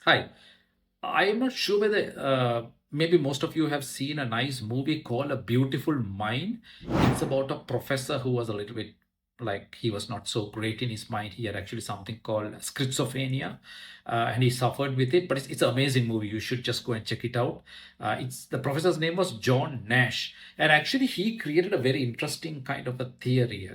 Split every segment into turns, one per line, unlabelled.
Hi. I'm not sure whether maybe most of you have seen a nice movie called A Beautiful Mind. It's about a professor who was a little bit like he was not so great in his mind. He had actually something called schizophrenia, and he suffered with it. But it's an amazing movie. You should just go and check it out. It's the professor's name was John Nash, and actually he created a very interesting kind of a theory,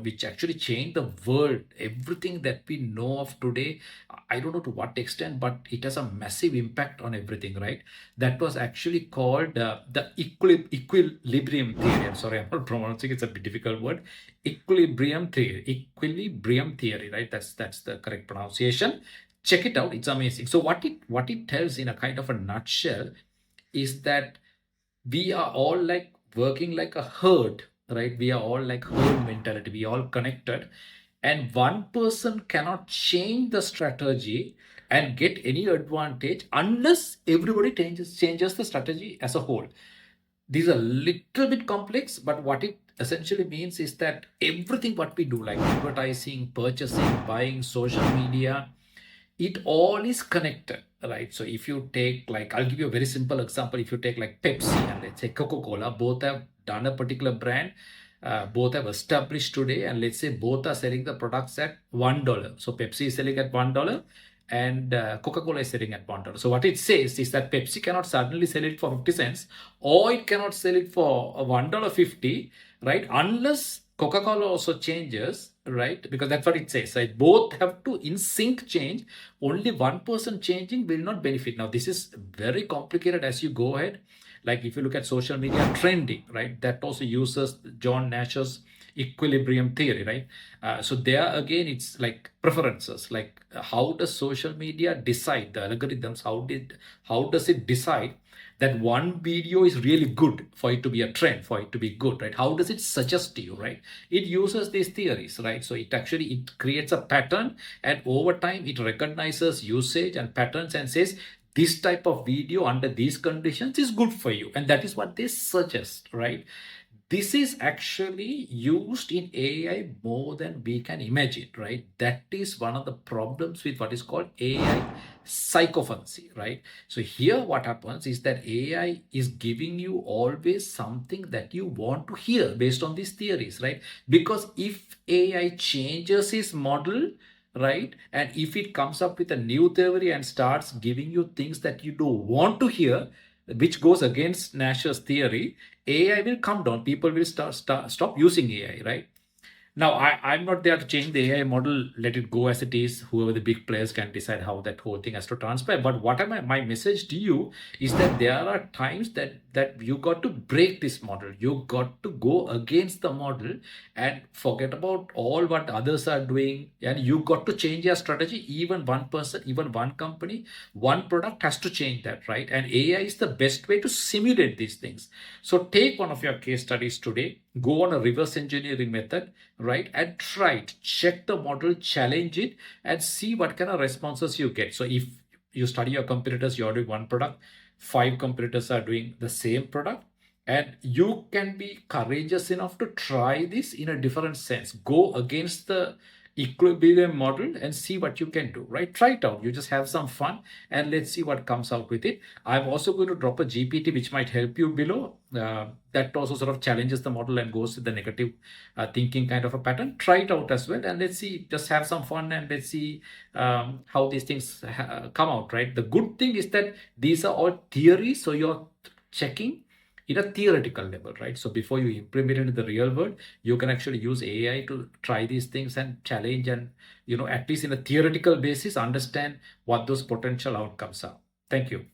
which actually changed the world. Everything that we know of today, I don't know to what extent, but it has a massive impact on everything, right? That was actually called the equilibrium theory. I'm sorry, I'm not pronouncing it's a bit difficult word. Equilibrium theory. Equilibrium theory, right? That's the correct pronunciation. Check it out. It's amazing. So what it tells in a kind of a nutshell is that we are all like working like a herd, right? We are all like herd mentality. We all connected, and one person cannot change the strategy and get any advantage unless everybody changes the strategy as a whole. These are little bit complex, but what it essentially means is that everything what we do, like advertising, purchasing, buying, social media, it all is connected, right? So if you take, like, I'll give you a very simple example. If you take like Pepsi and let's say Coca-Cola, both have done a particular brand, both have established today, and let's say both are selling the products at $1. So Pepsi is selling at $1 and Coca-Cola is selling at $1. So what it says is that Pepsi cannot suddenly sell it for 50 cents, or it cannot sell it for $1.50, right? Unless Coca-Cola also changes, right? Because that's what it says, right? Both have to in sync change. Only one person changing will not benefit. Now, this is very complicated as you go ahead. Like if you look at social media trending, right? That also uses John Nash's equilibrium theory, right? So there again, it's like preferences. Like how does social media decide the algorithms? How does it decide that one video is really good for it to be a trend, for it to be good, right? How does it suggest to you, right? It uses these theories, right? So it creates a pattern, and over time it recognizes usage and patterns and says this type of video under these conditions is good for you, and that is what they suggest, right? This is actually used in AI more than we can imagine, right? That is one of the problems with what is called AI sycophancy, right? So here what happens is that AI is giving you always something that you want to hear based on these theories, right? Because if AI changes its model, right, and if it comes up with a new theory and starts giving you things that you don't want to hear, which goes against Nash's theory, AI will come down. People will stop using AI, right? Now, I'm not there to change the AI model, let it go as it is. Whoever the big players can decide how that whole thing has to transpire. But what am I, my message to you is that there are times that you got to break this model. You got to go against the model and forget about all what others are doing. And you got to change your strategy. Even one person, even one company, one product has to change that, right? And AI is the best way to simulate these things. So take one of your case studies today, go on a reverse engineering method, right? And try it, check the model, challenge it, and see what kind of responses you get. So if you study your competitors, you're doing one product, five competitors are doing the same product, and you can be courageous enough to try this in a different sense. Go against the equilibrium model and see what you can do, right? Try it out. You just have some fun and let's see what comes out with it. I'm also going to drop a GPT which might help you below. That also sort of challenges the model and goes with the negative thinking kind of a pattern. Try it out as well and let's see, just have some fun and let's see how these things come out, right? The good thing is that these are all theories, so you're checking in a theoretical level, right? So before you implement it in the real world, you can actually use AI to try these things and challenge and, at least in a theoretical basis, understand what those potential outcomes are. Thank you.